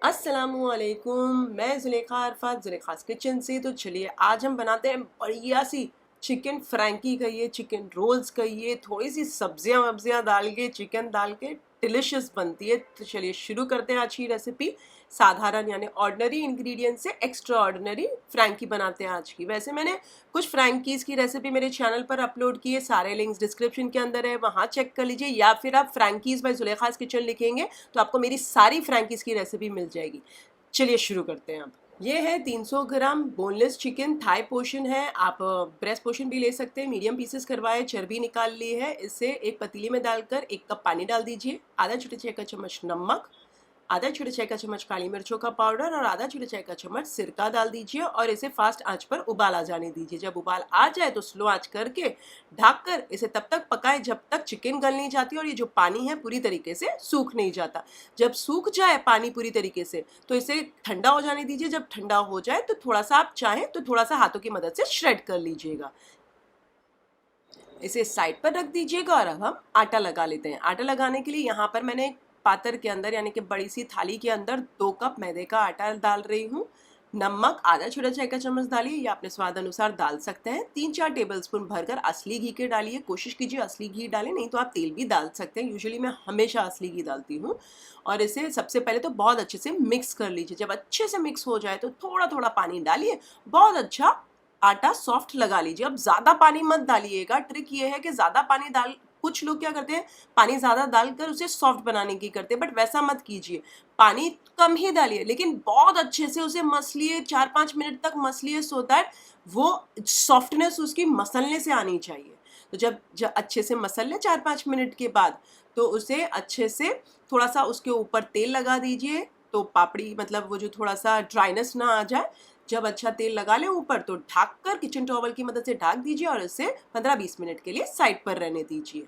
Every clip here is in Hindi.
अस्सलामुअलैकुम, मैं ज़ुलेखा अरफात ज़ुलेखास किचन से। तो चलिए आज हम बनाते हैं बढ़िया सी चिकन फ्रैंकी कहिए, चिकन रोल्स कहिए, थोड़ी सी सब्जियां वब्जियां डाल के चिकन डाल के डिलिशियस बनती है। तो चलिए शुरू करते हैं आज की रेसिपी। साधारण यानी ऑर्डिनरी इंग्रेडिएंट से एक्स्ट्रा ऑर्डिनरी फ्रैंकी बनाते हैं आज की। वैसे मैंने कुछ फ्रैंकीज़ की रेसिपी मेरे चैनल पर अपलोड की है, सारे लिंक्स डिस्क्रिप्शन के अंदर है, वहाँ चेक कर लीजिए। या फिर आप फ्रैंकीज़ बाय ज़ुलेखास किचन लिखेंगे तो आपको मेरी सारी फ्रैंकीज़ की रेसिपी मिल जाएगी। चलिए शुरू करते हैं। अब ये है 300 gram boneless chicken, thigh portion है, आप ब्रेस्ट पोर्शन भी ले सकते हैं। मीडियम पीसेस करवाए, चर्बी निकाल ली है। इसे एक पतीली में डालकर 1 कप पानी डाल दीजिए, आधा छोटे चाय का चम्मच नमक, आधा छोटे चाय का चम्मच काली मिर्चों का पाउडर और आधा छोटे चाय का चम्मच सिरका डाल दीजिए और इसे फास्ट आंच पर उबाल आ जाने दीजिए। जब उबाल आ जाए तो स्लो आंच करके ढककर इसे तब तक पकाए जब तक चिकन गल नहीं जाती और ये जो पानी है पूरी तरीके से सूख नहीं जाता। जब सूख जाए पानी पूरी तरीके से तो इसे ठंडा हो जाने दीजिए। जब ठंडा हो जाए तो थोड़ा सा आप चाहें तो थोड़ा सा हाथों की मदद से श्रेड कर लीजिएगा। इसे साइड पर रख दीजिएगा और अब हम आटा लगा लेते हैं। आटा लगाने के लिए यहाँ पर मैंने एक पात्र के अंदर यानी कि बड़ी सी थाली के अंदर 2 कप मैदे का आटा डाल रही हूँ। नमक आधा छोटा चाय का चम्मच डालिए या अपने स्वाद अनुसार डाल सकते हैं। 3-4 टेबलस्पून भरकर असली घी के डालिए, कोशिश कीजिए असली घी डालें, नहीं तो आप तेल भी डाल सकते हैं। यूजुअली मैं हमेशा असली घी डालती हूँ। और इसे सबसे पहले तो बहुत अच्छे से मिक्स कर लीजिए। जब अच्छे से मिक्स हो जाए तो थोड़ा थोड़ा पानी डालिए, बहुत अच्छा आटा सॉफ्ट लगा लीजिए। अब ज़्यादा पानी मत डालिएगा। ट्रिक ये है कि ज़्यादा पानी डाल, कुछ लोग क्या करते हैं पानी ज़्यादा डालकर उसे सॉफ्ट बनाने की करते हैं, बट वैसा मत कीजिए। पानी कम ही डालिए लेकिन बहुत अच्छे से उसे मसलिए, 4-5 मिनट तक मसलिए, सो दैट वो सॉफ्टनेस उसकी मसलने से आनी चाहिए। तो जब अच्छे से मसल ले 4-5 मिनट के बाद तो उसे अच्छे से थोड़ा सा उसके ऊपर तेल लगा दीजिए, तो पापड़ी मतलब वो जो थोड़ा सा ड्राइनेस ना आ जाए। जब अच्छा तेल लगा लें ऊपर तो ढक कर किचन टॉवल की मदद से ढक दीजिए और इसे 15-20 मिनट के लिए साइड पर रहने दीजिए।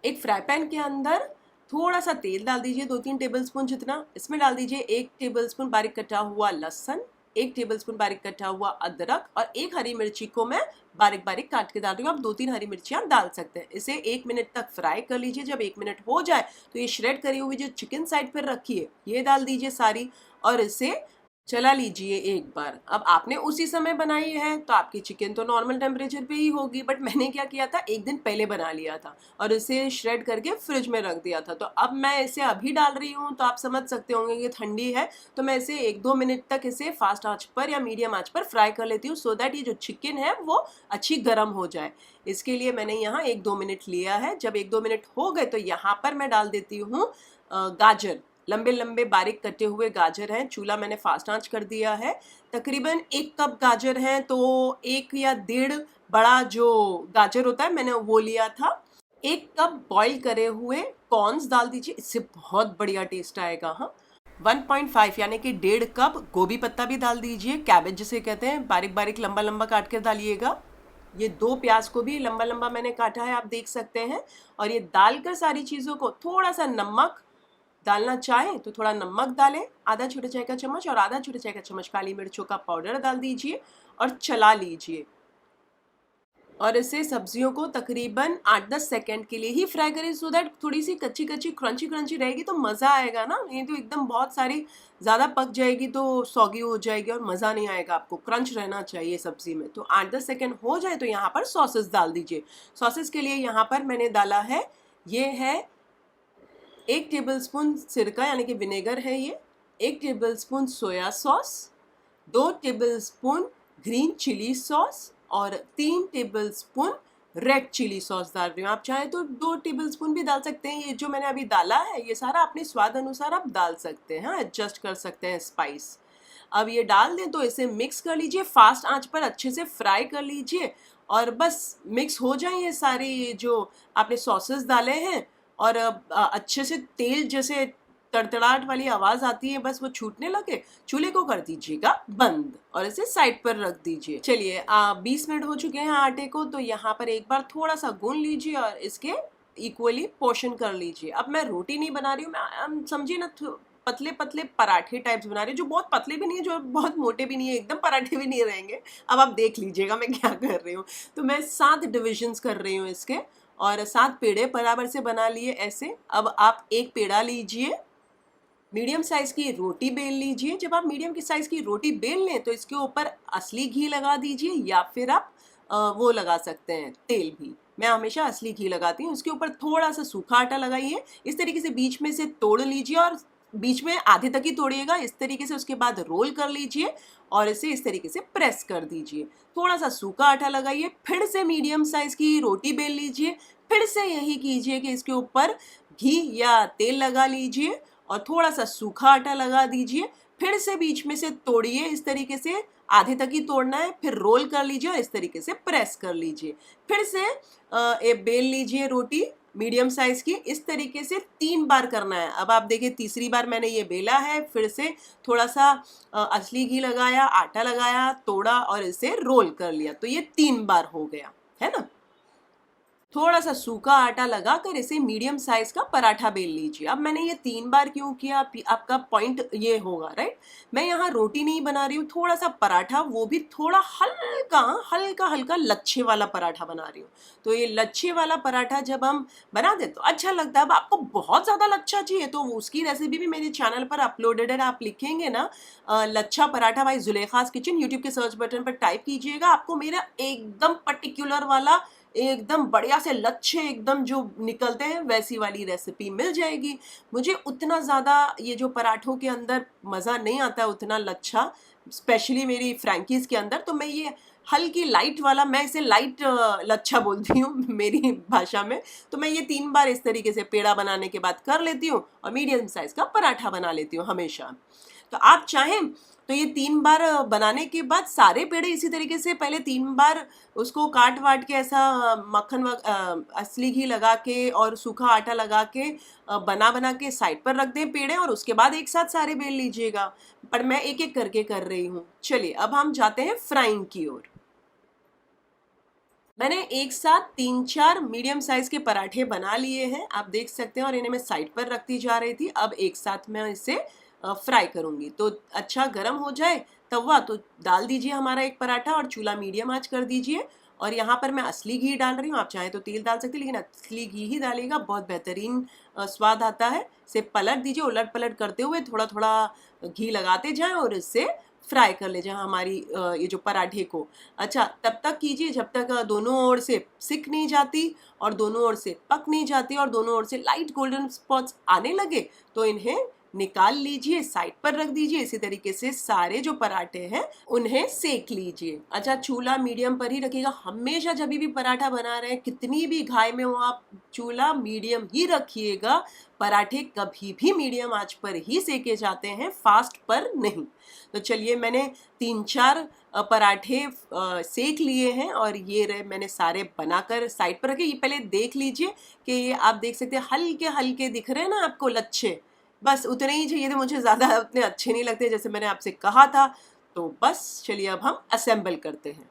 एक फ्राई पैन के अंदर थोड़ा सा तेल डाल दीजिए, 2-3 टेबलस्पून जितना। इसमें डाल दीजिए 1 टेबलस्पून बारीक कटा हुआ लहसुन, 1 टेबलस्पून बारीक कटा हुआ अदरक और 1 हरी मिर्ची को मैं बारीक बारीक काट के डाल रही हूँ। आप 2-3 हरी मिर्चियाँ डाल सकते हैं। इसे 1 मिनट तक फ्राई कर लीजिए। जब 1 मिनट हो जाए तो ये श्रेड करी हुई जो चिकन साइड पर रखी है ये डाल दीजिए सारी और इसे चला लीजिए एक बार। अब आपने उसी समय बनाई है तो आपकी चिकन तो नॉर्मल टेम्परेचर पे ही होगी, बट मैंने क्या किया था, एक दिन पहले बना लिया था और इसे श्रेड करके फ्रिज में रख दिया था। तो अब मैं इसे अभी डाल रही हूँ तो आप समझ सकते होंगे कि ठंडी है, तो मैं इसे 1-2 मिनट तक इसे फास्ट आंच पर या मीडियम आंच पर फ्राई कर लेती हूँ, सो दैट ये जो चिकन है वो अच्छी गर्म हो जाए। इसके लिए मैंने यहाँ 1-2 मिनट लिया है। जब 1-2 मिनट हो गए तो यहाँ पर मैं डाल देती हूँ गाजर। लंबे लंबे बारीक कटे हुए गाजर हैं। चूल्हा मैंने फास्ट आंच कर दिया है। तकरीबन 1 कप गाजर हैं तो 1 या 1.5 बड़ा जो गाजर होता है मैंने वो लिया था। 1 कप बॉईल करे हुए कॉर्न्स डाल दीजिए, इससे बहुत बढ़िया टेस्ट आएगा। हाँ, 1.5 यानी कि 1.5 कप गोभी पत्ता भी डाल दीजिए, कैबेज जिसे कहते हैं, बारीक बारीक लंबा लंबा काट कर डालिएगा। ये 2 प्याज को भी लंबा लंबा मैंने काटा है, आप देख सकते हैं। और ये डालकर सारी चीज़ों को, थोड़ा सा नमक डालना चाहें तो थोड़ा नमक डालें, आधा छोटे चाय का चम्मच, और आधा छोटे चाय का चम्मच काली मिर्चों का पाउडर डाल दीजिए और चला लीजिए। और इसे सब्जियों को तकरीबन 8-10 सेकंड के लिए ही फ्राई करें, सो दैट थोड़ी सी कच्ची कच्ची क्रंची क्रंची रहेगी तो मज़ा आएगा ना। ये तो एकदम बहुत सारी ज़्यादा पक जाएगी तो सौगी हो जाएगी और मज़ा नहीं आएगा। आपको क्रंच रहना चाहिए सब्जी में। तो 8-10 सेकंड हो जाए तो यहाँ पर सॉसेस डाल दीजिए। सॉसेस के लिए यहाँ पर मैंने डाला है, ये है 1 टेबलस्पून सिरका यानी कि विनेगर है ये, 1 tablespoon soya sauce, 2 tablespoon green chilli sauce और 3 टेबलस्पून रेड चिली सॉस डाल रही हूँ। आप चाहें तो 2 टेबलस्पून भी डाल सकते हैं। ये जो मैंने अभी डाला है ये सारा अपने स्वाद अनुसार आप डाल सकते हैं, एडजस्ट कर सकते हैं स्पाइस। अब ये डाल दें तो इसे मिक्स कर लीजिए, फास्ट आंच पर अच्छे से फ्राई कर लीजिए और बस मिक्स हो जाए ये सारे जो आपने सॉसेस डाले हैं। और अच्छे से तेल जैसे तड़तड़ाहट वाली आवाज़ आती है, बस वो छूटने लगे, चूल्हे को कर दीजिएगा बंद और इसे साइड पर रख दीजिए। चलिए 20 मिनट हो चुके हैं आटे को, तो यहाँ पर एक बार थोड़ा सा गूंद लीजिए और इसके इक्वली पोर्शन कर लीजिए। अब मैं रोटी नहीं बना रही हूँ, मैं समझिए ना पतले पतले पराठे टाइप्स बना रही हूँ, जो बहुत पतले भी नहीं है जो बहुत मोटे भी नहीं है, एकदम पराठे भी नहीं रहेंगे। अब आप देख लीजिएगा मैं क्या कर रही हूँ। तो मैं 7 डिविजन्स कर रही हूँ इसके और 7 पेड़े बराबर से बना लिए ऐसे। अब आप एक पेड़ा लीजिए, मीडियम साइज़ की रोटी बेल लीजिए। जब आप मीडियम की साइज़ की रोटी बेल लें तो इसके ऊपर असली घी लगा दीजिए या फिर आप वो लगा सकते हैं तेल भी। मैं हमेशा असली घी लगाती हूँ। उसके ऊपर थोड़ा सा सूखा आटा लगाइए, इस तरीके से बीच में से तोड़ लीजिए और बीच में आधे तक ही तोड़िएगा इस तरीके से। उसके बाद रोल कर लीजिए और इसे इस तरीके से प्रेस कर दीजिए। थोड़ा सा सूखा आटा लगाइए, फिर से मीडियम साइज़ की रोटी बेल लीजिए, फिर से यही कीजिए कि इसके ऊपर घी या तेल लगा लीजिए और थोड़ा सा सूखा आटा लगा दीजिए। फिर से बीच में से तोड़िए इस तरीके से, आधे तक ही तोड़ना है, फिर रोल कर लीजिए और इस तरीके से प्रेस कर लीजिए। फिर से एक बेल लीजिए रोटी मीडियम साइज की, इस तरीके से 3 बार करना है। अब आप देखिए तीसरी बार मैंने ये बेला है, फिर से थोड़ा सा असली घी लगाया, आटा लगाया, तोड़ा और इसे रोल कर लिया। तो ये 3 बार हो गया है ना। थोड़ा सा सूखा आटा लगाकर इसे मीडियम साइज का पराठा बेल लीजिए। अब मैंने ये 3 बार क्यों किया, आपका पॉइंट ये होगा राइट। मैं यहाँ रोटी नहीं बना रही हूँ, थोड़ा सा पराठा, वो भी थोड़ा हल्का हल्का हल्का लच्छे वाला पराठा बना रही हूँ। तो ये लच्छे वाला पराठा जब हम बना दे तो अच्छा लगता है। अब आपको बहुत ज़्यादा लच्छा चाहिए तो उसकी रेसिपी भी मेरे चैनल पर अपलोडेड है। आप लिखेंगे ना lachha paratha bye Zulekha's kitchen, YouTube के सर्च बटन पर टाइप कीजिएगा, आपको मेरा एकदम पर्टिकुलर वाला, एकदम बढ़िया से लच्छे एकदम जो निकलते हैं वैसी वाली रेसिपी मिल जाएगी। मुझे उतना ज़्यादा ये जो पराठों के अंदर मज़ा नहीं आता उतना लच्छा, स्पेशली मेरी फ्रैंकीज़ के अंदर। तो मैं ये हल्की लाइट वाला, मैं इसे लाइट लच्छा बोलती हूँ मेरी भाषा में। तो मैं ये 3 बार इस तरीके से पेड़ा बनाने के बाद कर लेती हूँ और मीडियम साइज़ का पराठा बना लेती हूँ हमेशा। तो आप चाहें तो ये 3 बार बनाने के बाद सारे पेड़े इसी तरीके से पहले 3 बार उसको काट वाट के ऐसा मक्खन असली घी लगा के और सूखा आटा लगा के बना के साइड पर रख दें पेड़े, और उसके बाद एक साथ सारे बेल लीजिएगा। पर मैं एक एक करके कर रही हूँ। चलिए अब हम जाते हैं फ्राइंग की ओर। मैंने एक साथ 3-4 मीडियम साइज के पराठे बना लिए हैं, आप देख सकते हैं, और इन्हें मैं साइड पर रखती जा रही थी। अब एक साथ मैं इसे फ्राई करूंगी। तो अच्छा गर्म हो जाए तवा तो डाल दीजिए हमारा एक पराठा और चूल्हा मीडियम आंच कर दीजिए। और यहाँ पर मैं असली घी डाल रही हूँ, आप चाहें तो तेल डाल सकते हैं लेकिन असली घी ही डालेगा, बहुत बेहतरीन स्वाद आता है। इसे पलट दीजिए, उलट पलट करते हुए थोड़ा थोड़ा घी लगाते जाएं और इससे फ्राई कर ले जाए हमारी ये जो पराठे को। अच्छा तब तक कीजिए जब तक दोनों ओर से सिक नहीं जाती और दोनों ओर से पक नहीं जाती और दोनों ओर से लाइट गोल्डन स्पॉट्स आने लगे तो इन्हें निकाल लीजिए, साइड पर रख दीजिए। इसी तरीके से सारे जो पराठे हैं उन्हें सेक लीजिए। अच्छा चूल्हा मीडियम पर ही रखिएगा हमेशा, जब भी पराठा बना रहे हैं कितनी भी घाई में हो आप चूल्हा मीडियम ही रखिएगा। पराठे कभी भी मीडियम आंच पर ही सेके जाते हैं, फास्ट पर नहीं। तो चलिए मैंने 3-4 पराठे सेक लिए हैं और ये रहे मैंने सारे बनाकर साइड पर रखे। ये पहले देख लीजिए कि ये आप देख सकते हैं हल्के हल्के दिख रहे हैं ना आपको लच्छे, बस उतने ही चाहिए थे मुझे, ज़्यादा उतने अच्छे नहीं लगते जैसे मैंने आपसे कहा था। तो बस चलिए अब हम असेंबल करते हैं।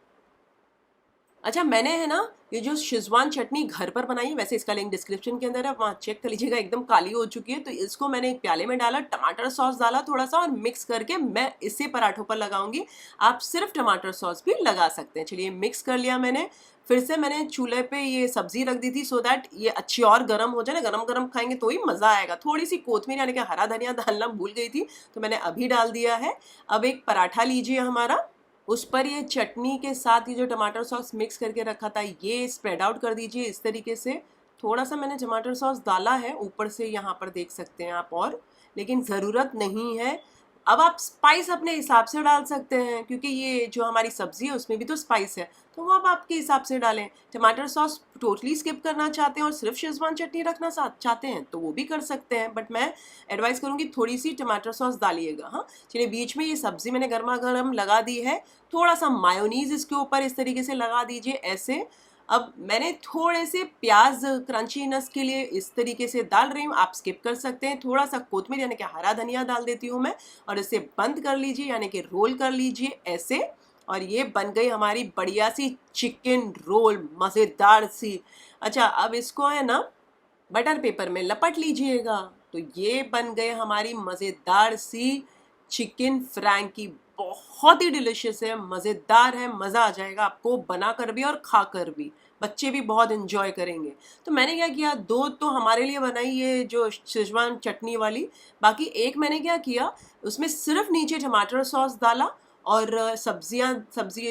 अच्छा मैंने है ना ये जो शेजवान चटनी घर पर बनाई है, वैसे इसका लिंक डिस्क्रिप्शन के अंदर है, वहाँ चेक कर लीजिएगा, एकदम काली हो चुकी है। तो इसको मैंने एक प्याले में डाला, टमाटर सॉस डाला थोड़ा सा और मिक्स करके मैं इसे पराठों पर लगाऊंगी। आप सिर्फ टमाटर सॉस भी लगा सकते हैं। चलिए मिक्स कर लिया मैंने। फिर से मैंने चूल्हे पे ये सब्जी रख दी थी सो दैट ये अच्छी और गर्म हो जाए ना, गरम गरम खाएंगे तो ही मज़ा आएगा। थोड़ी सी कोथमीर यानी कि हरा धनिया डालना भूल गई थी तो मैंने अभी डाल दिया है। अब एक पराठा लीजिए हमारा, उस पर ये चटनी के साथ ये जो टमाटर सॉस मिक्स करके रखा था ये स्प्रेड आउट कर दीजिए इस तरीके से। थोड़ा सा मैंने टमाटर सॉस डाला है ऊपर से, यहाँ पर देख सकते हैं आप, और लेकिन ज़रूरत नहीं है। अब आप स्पाइस अपने हिसाब से डाल सकते हैं क्योंकि ये जो हमारी सब्ज़ी है उसमें भी तो स्पाइस है, तो वो आप आपके हिसाब से डालें। टमाटर सॉस टोटली स्किप करना चाहते हैं और सिर्फ शेजवान चटनी रखना चाहते हैं तो वो भी कर सकते हैं, बट मैं एडवाइस करूँगी थोड़ी सी टमाटर सॉस डालिएगा। हाँ चलिए बीच में ये सब्ज़ी मैंने गर्मा गर्म लगा दी है, थोड़ा सा मायोनीज इसके ऊपर इस तरीके से लगा दीजिए ऐसे। अब मैंने थोड़े से प्याज क्रंचीनेस के लिए इस तरीके से डाल रही हूँ, आप स्किप कर सकते हैं। थोड़ा सा कोथमीर यानी कि हरा धनिया डाल देती हूँ मैं और इसे बंद कर लीजिए यानी कि रोल कर लीजिए ऐसे। और ये बन गई हमारी बढ़िया सी चिकन रोल, मज़ेदार सी। अच्छा अब इसको है ना बटर पेपर में लपट लीजिएगा। तो ये बन गए हमारी मज़ेदार सी चिकन फ्रैंकी, बहुत ही डिलिशियस है, मज़ेदार है, मज़ा आ जाएगा आपको बनाकर भी और खाकर भी। बच्चे भी बहुत इन्जॉय करेंगे। तो मैंने क्या किया, 2 तो हमारे लिए बनाई ये जो शेजवान चटनी वाली, बाकी एक मैंने क्या किया, उसमें सिर्फ नीचे टमाटर सॉस डाला और सब्जियाँ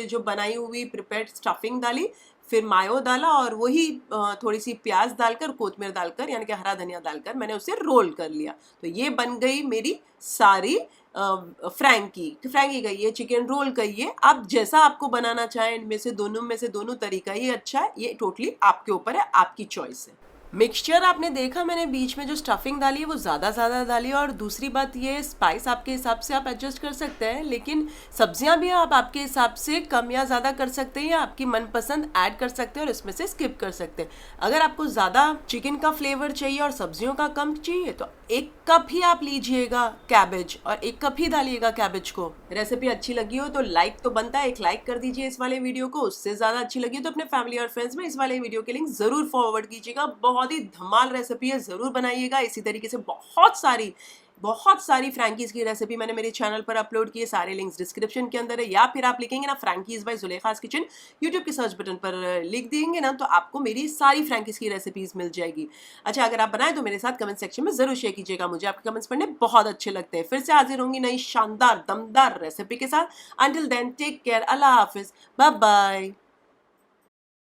जो बनाई हुई प्रिपेयर्ड स्टफिंग डाली, फिर मायो डाला और वही थोड़ी सी प्याज डालकर, कोतमीर डालकर, यानी कि हरा धनिया डालकर मैंने उसे रोल कर लिया। तो ये बन गई मेरी सारी फ्रैंकी कहिए, चिकन रोल कहिए, आप जैसा आपको बनाना चाहें, इनमें से दोनों तरीका ही अच्छा है, ये टोटली आपके ऊपर है, आपकी चॉइस है। मिक्सचर आपने देखा मैंने बीच में जो स्टफिंग डाली है वो ज़्यादा डाली है, और दूसरी बात ये स्पाइस आपके हिसाब से आप एडजस्ट कर सकते हैं, लेकिन सब्जियां भी आप आपके हिसाब से कम या ज़्यादा कर सकते हैं, या आपकी मनपसंद ऐड कर सकते हैं और इसमें से स्किप कर सकते हैं। अगर आपको ज़्यादा चिकन का फ्लेवर चाहिए और सब्जियों का कम चाहिए तो 1 कप ही आप लीजिएगा कैबेज और 1 कप ही डालिएगा कैबेज को। रेसिपी अच्छी लगी हो तो लाइक तो बनता है, एक लाइक कर दीजिए इस वाले वीडियो को। उससे ज़्यादा अच्छी लगी तो अपने फैमिली और फ्रेंड्स में इस वाले वीडियो के लिंक ज़रूर फॉरवर्ड कीजिएगा। बहुत ही धमाल रेसिपी है, ज़रूर बनाइएगा। इसी तरीके से बहुत सारी फ्रैंकीज़ की रेसिपी मैंने मेरे चैनल पर अपलोड की है, सारे लिंक्स डिस्क्रिप्शन के अंदर है, या फिर आप लिखेंगे ना फ्रैंकीज़ बाय जुलेखास किचन, यूट्यूब के सर्च बटन पर लिख देंगे ना तो आपको मेरी सारी फ्रैंकीज़ की रेसिपीज़ मिल जाएगी। अच्छा, अगर आप बनाएं तो मेरे साथ कमेंट सेक्शन में ज़रूर शेयर कीजिएगा, मुझे आपके कमेंट्स पढ़ने बहुत अच्छे लगते हैं। फिर से हाजिर होंगी नई शानदार दमदार रेसिपी के साथ। अंटिल देन टेक केयर, अल्लाह हाफिज़, बाय बाय।